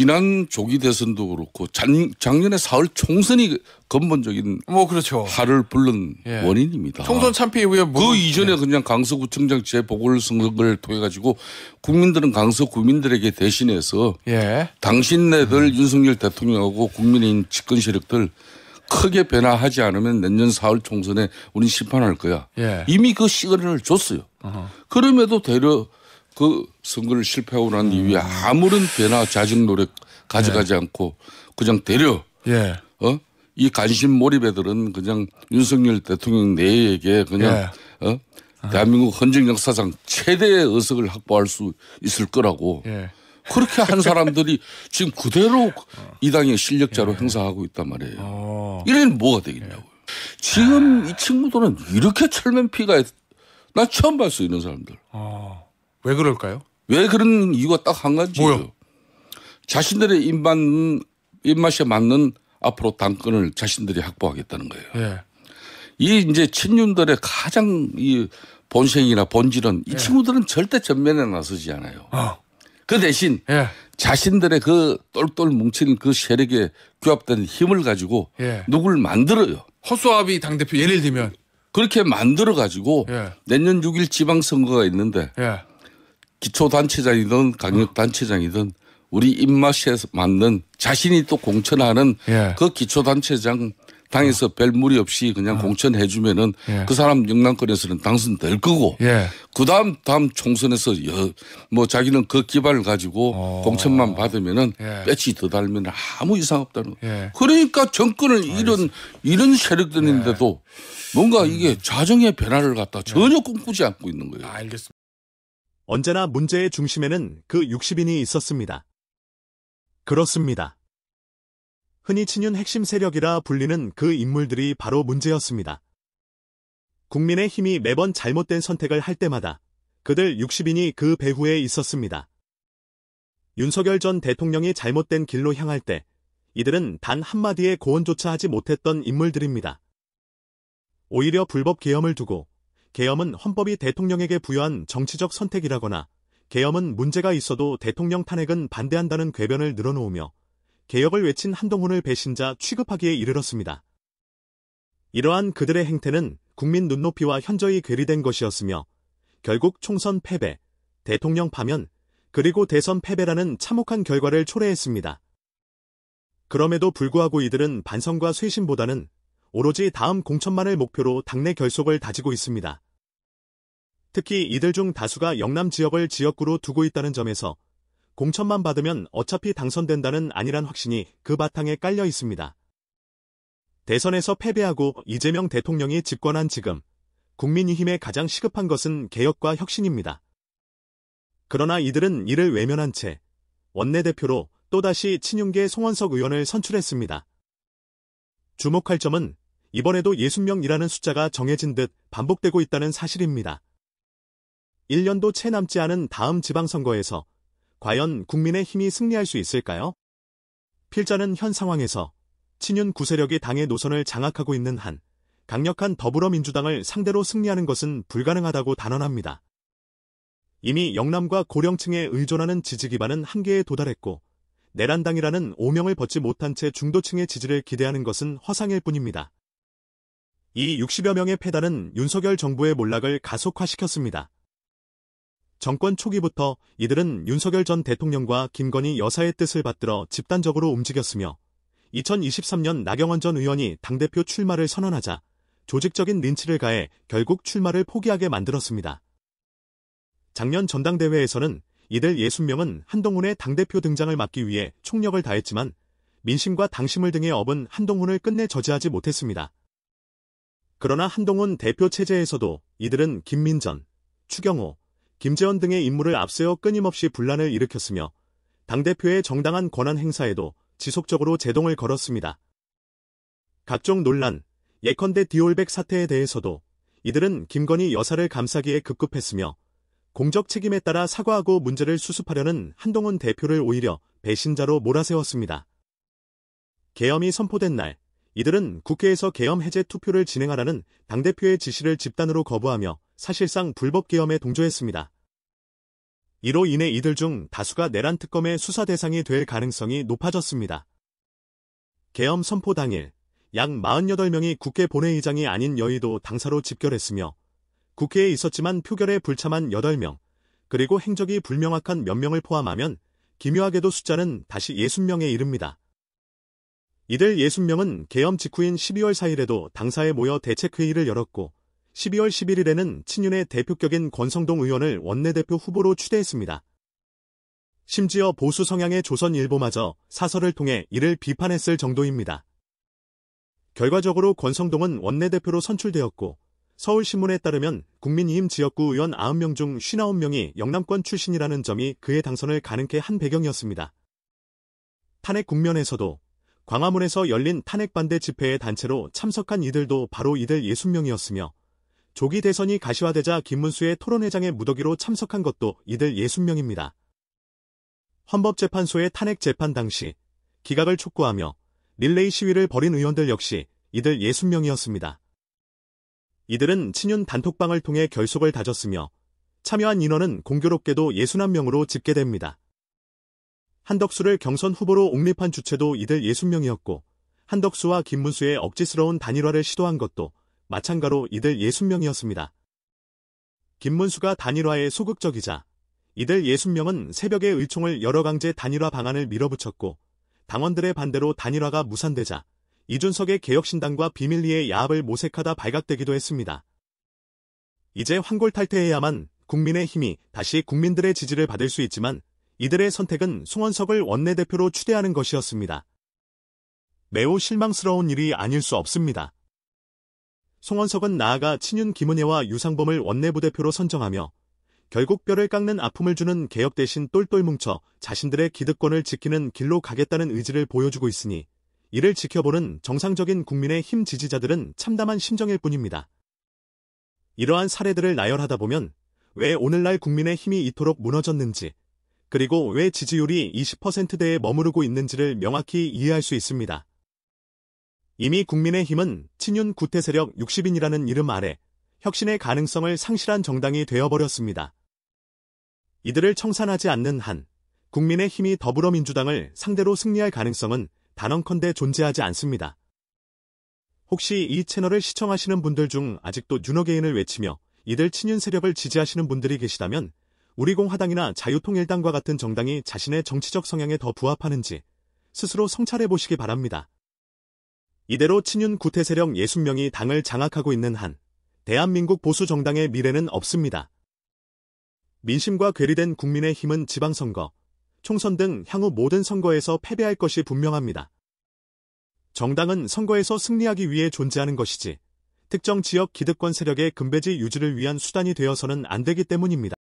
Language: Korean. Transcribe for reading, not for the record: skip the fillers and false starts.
지난 조기 대선도 그렇고 작년에 4월 총선이 근본적인 그렇죠. 화를 불른 원인입니다. 총선 참패 이후에 그 이전에 그냥 강서구청장 재보궐선거를 통해 가지고 국민들은 강서 구민들에게 대신해서 당신네들 윤석열 대통령하고 국민의힘 집권 세력들 크게 변화하지 않으면 내년 4월 총선에 우린 심판할 거야. 이미 그 시그널을 줬어요. 그럼에도 되려 그 선거를 실패하고 난 이후에 아무런 변화 자정 노력 가져가지 않고 그냥 되려 이 관심 몰입애들은 그냥 윤석열 대통령 내에게 그냥 대한민국 헌정 역사상 최대의 의석을 확보할 수 있을 거라고 그렇게 한 사람들이 지금 그대로 이 당의 실력자로 행사하고 있단 말이에요. 이래는 뭐가 되겠냐고요. 지금 이 친구들은 이렇게 철면피가 나 처음 봤어요. 이런 사람들. 왜 그럴까요? 왜 그런 이유가 딱 한 가지예요. 뭐요? 자신들의 입맛에 맞는 앞으로 당권을 자신들이 확보하겠다는 거예요. 이 이제 친윤들의 가장 이 본색이나 본질은 이 친구들은 절대 전면에 나서지 않아요. 그 대신 자신들의 그 똘똘 뭉친 그 세력에 규합된 힘을 가지고 누굴 만들어요. 허수아비 당대표 예를 들면 그렇게 만들어 가지고 내년 6일 지방선거가 있는데 기초단체장이든 강력단체장이든 우리 입맛에 맞는 자신이 또 공천하는 그 기초단체장 당에서 별 무리 없이 그냥 공천해 주면은 그 사람 영남권에서는 당선될 거고 다음 총선에서 뭐 자기는 그 기반을 가지고 공천만 받으면은 배치 더 달면 아무 이상 없다는 거예요. 그러니까 정권을 이런 세력들인데도 뭔가 이게 자정의 변화를 갖다 전혀 꿈꾸지 않고 있는 거예요. 알겠습니다. 언제나 문제의 중심에는 그 60인이 있었습니다. 그렇습니다. 흔히 친윤 핵심 세력이라 불리는 그 인물들이 바로 문제였습니다. 국민의 힘이 매번 잘못된 선택을 할 때마다 그들 60인이 그 배후에 있었습니다. 윤석열 전 대통령이 잘못된 길로 향할 때 이들은 단 한마디의 고언조차 하지 못했던 인물들입니다. 오히려 불법 계엄을 두고 계엄은 헌법이 대통령에게 부여한 정치적 선택이라거나 계엄은 문제가 있어도 대통령 탄핵은 반대한다는 궤변을 늘어놓으며 개혁을 외친 한동훈을 배신자 취급하기에 이르렀습니다. 이러한 그들의 행태는 국민 눈높이와 현저히 괴리된 것이었으며 결국 총선 패배, 대통령 파면, 그리고 대선 패배라는 참혹한 결과를 초래했습니다. 그럼에도 불구하고 이들은 반성과 쇄신보다는 오로지 다음 공천만을 목표로 당내 결속을 다지고 있습니다. 특히 이들 중 다수가 영남 지역을 지역구로 두고 있다는 점에서 공천만 받으면 어차피 당선된다는 안일한 확신이 그 바탕에 깔려 있습니다. 대선에서 패배하고 이재명 대통령이 집권한 지금 국민의힘에 가장 시급한 것은 개혁과 혁신입니다. 그러나 이들은 이를 외면한 채 원내대표로 또다시 친윤계 송원석 의원을 선출했습니다. 주목할 점은 이번에도 60명이라는 숫자가 정해진 듯 반복되고 있다는 사실입니다. 1년도 채 남지 않은 다음 지방선거에서 과연 국민의 힘이 승리할 수 있을까요? 필자는 현 상황에서 친윤 구세력이 당의 노선을 장악하고 있는 한 강력한 더불어민주당을 상대로 승리하는 것은 불가능하다고 단언합니다. 이미 영남과 고령층에 의존하는 지지 기반은 한계에 도달했고 내란당이라는 오명을 벗지 못한 채 중도층의 지지를 기대하는 것은 허상일 뿐입니다. 이 60여 명의 패단은 윤석열 정부의 몰락을 가속화시켰습니다. 정권 초기부터 이들은 윤석열 전 대통령과 김건희 여사의 뜻을 받들어 집단적으로 움직였으며 2023년 나경원 전 의원이 당대표 출마를 선언하자 조직적인 린치를 가해 결국 출마를 포기하게 만들었습니다. 작년 전당대회에서는 이들 60명은 한동훈의 당대표 등장을 막기 위해 총력을 다했지만 민심과 당심을 등에 업은 한동훈을 끝내 저지하지 못했습니다. 그러나 한동훈 대표 체제에서도 이들은 김민전, 추경호, 김재원 등의 인물을 앞세워 끊임없이 분란을 일으켰으며 당대표의 정당한 권한 행사에도 지속적으로 제동을 걸었습니다. 각종 논란, 예컨대 디올백 사태에 대해서도 이들은 김건희 여사를 감싸기에 급급했으며 공적 책임에 따라 사과하고 문제를 수습하려는 한동훈 대표를 오히려 배신자로 몰아세웠습니다. 계엄이 선포된 날, 이들은 국회에서 계엄 해제 투표를 진행하라는 당대표의 지시를 집단으로 거부하며 사실상 불법 계엄에 동조했습니다. 이로 인해 이들 중 다수가 내란 특검의 수사 대상이 될 가능성이 높아졌습니다. 계엄 선포 당일 약 48명이 국회 본회의장이 아닌 여의도 당사로 집결했으며 국회에 있었지만 표결에 불참한 8명, 그리고 행적이 불명확한 몇 명을 포함하면 기묘하게도 숫자는 다시 60명에 이릅니다. 이들 60명은 계엄 직후인 12월 4일에도 당사에 모여 대책회의를 열었고 12월 11일에는 친윤의 대표격인 권성동 의원을 원내대표 후보로 추대했습니다. 심지어 보수 성향의 조선일보마저 사설을 통해 이를 비판했을 정도입니다. 결과적으로 권성동은 원내대표로 선출되었고 서울신문에 따르면 국민의힘 지역구 의원 90명 중 59명이 영남권 출신이라는 점이 그의 당선을 가능케 한 배경이었습니다. 탄핵 국면에서도 광화문에서 열린 탄핵 반대 집회의 단체로 참석한 이들도 바로 이들 60명이었으며 조기 대선이 가시화되자 김문수의 토론회장의 무더기로 참석한 것도 이들 60명입니다. 헌법재판소의 탄핵 재판 당시 기각을 촉구하며 릴레이 시위를 벌인 의원들 역시 이들 60명이었습니다. 이들은 친윤 단톡방을 통해 결속을 다졌으며 참여한 인원은 공교롭게도 61명으로 집계됩니다. 한덕수를 경선 후보로 옹립한 주체도 이들 60명이었고 한덕수와 김문수의 억지스러운 단일화를 시도한 것도 마찬가로 이들 60명이었습니다. 김문수가 단일화에 소극적이자 이들 60명은 새벽에 의총을 열어 강제 단일화 방안을 밀어붙였고 당원들의 반대로 단일화가 무산되자 이준석의 개혁신당과 비밀리에 야합을 모색하다 발각되기도 했습니다. 이제 환골탈태해야만 국민의힘이 다시 국민들의 지지를 받을 수 있지만 이들의 선택은 송원석을 원내대표로 추대하는 것이었습니다. 매우 실망스러운 일이 아닐 수 없습니다. 송원석은 나아가 친윤 김은혜와 유상범을 원내부대표로 선정하며 결국 뼈를 깎는 아픔을 주는 개혁 대신 똘똘 뭉쳐 자신들의 기득권을 지키는 길로 가겠다는 의지를 보여주고 있으니 이를 지켜보는 정상적인 국민의힘 지지자들은 참담한 심정일 뿐입니다. 이러한 사례들을 나열하다 보면 왜 오늘날 국민의힘이 이토록 무너졌는지 그리고 왜 지지율이 20%대에 머무르고 있는지를 명확히 이해할 수 있습니다. 이미 국민의힘은 친윤 구태세력 60인이라는 이름 아래 혁신의 가능성을 상실한 정당이 되어버렸습니다. 이들을 청산하지 않는 한 국민의힘이 더불어민주당을 상대로 승리할 가능성은 단언컨대 존재하지 않습니다. 혹시 이 채널을 시청하시는 분들 중 아직도 윤호개인을 외치며 이들 친윤 세력을 지지하시는 분들이 계시다면 우리공화당이나 자유통일당과 같은 정당이 자신의 정치적 성향에 더 부합하는지 스스로 성찰해보시기 바랍니다. 이대로 친윤 구태세력 60명이 당을 장악하고 있는 한 대한민국 보수정당의 미래는 없습니다. 민심과 괴리된 국민의힘은 지방선거, 총선 등 향후 모든 선거에서 패배할 것이 분명합니다. 정당은 선거에서 승리하기 위해 존재하는 것이지 특정 지역 기득권 세력의 금배지 유지를 위한 수단이 되어서는 안 되기 때문입니다.